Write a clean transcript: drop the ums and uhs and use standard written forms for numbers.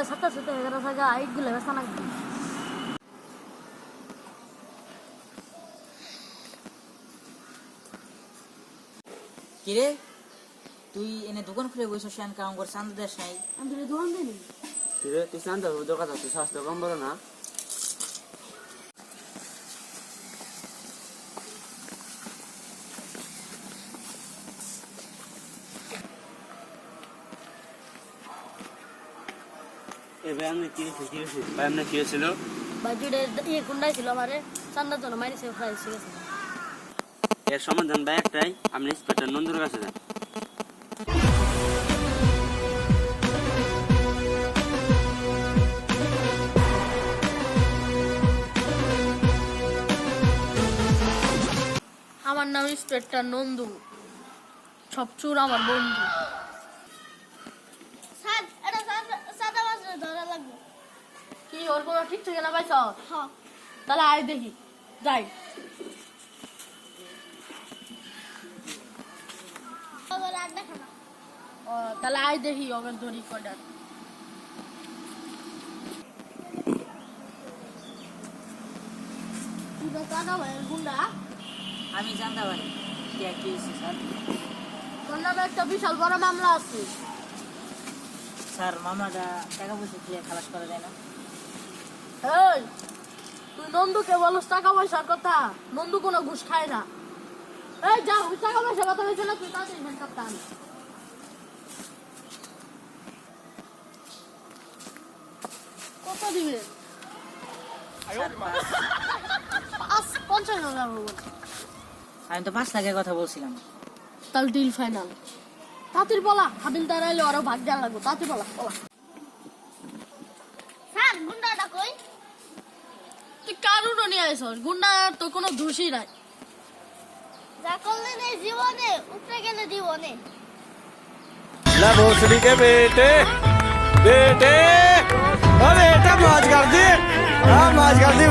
গুলো সাথে সাথে এগারো জায়গা আইট গুলো বেসা নাকি কিরে তুই এনে দোকান খুলে বসে শান কাম কর চান্দা দেশ নাই আমি দোকান দিই কিরে তুই চান্দা দরকার আছে স্বাস্থ্য কম বড় না এবার আমি কি ভাই আমরা কি হয়েছিল বাজুড়ে ইয়ে গুন্ডাই ছিল আমারে চান্দার জন্য মাইরিছে প্রায় ঠিক আছে এর সমাধান ভাই একটাই আপনি ইন্সপেক্টর নন্দুর কাছে যান আমার নাম ইন্সপেক্টর নন্দু সব চোর আমার বন্ধু স্যার এটা সাদা মাছ ধরা লাগবে কি ওর কোনো ঠিক থেকে না পাইছ হ্যাঁ তাহলে আয় দেখি যাই আবার আর দেখা না ও, তাহলে আয় দেখি ওকে ধরি কয়টা তুই তো টাকা ভাই গুন্ডা আমি জানতে পারি কি হয়েছে স্যার তোর নামে একটা বিশাল বড় মামলা আছে স্যার মামলাটা টাকা পয়সা দিয়ে খালাস করা যায় না এই তুই নন্দুকে বলস টাকা পয়সার কথা নন্দু কোনো ঘুষ খায় না এই যা টাকা পয়সার কথা হয়েছে না তুই তাড়াতাড়ি ভ্যান কাপটা আন কত দিবে স্যার, 50,000 হবে আমি তো 5 লাখের কথা বলছিলাম তাহলে ডিল ফাইনাল তাঁতির বলা হাবিলদার আইলে আরো ভাগ দেওয়া লাগবে তাঁতি বলা স্যার গুন্ডাটা কই তুই কারুনও নিয়ে আইসস গুন্ডা তো কোনো দোষই নাই যা করলেন এই জীবনে উপরে গেলে জীবনে ला भोसड़ी के बेटे बेटे अरे बेटा मौज कर दी हाँ मौज कर दी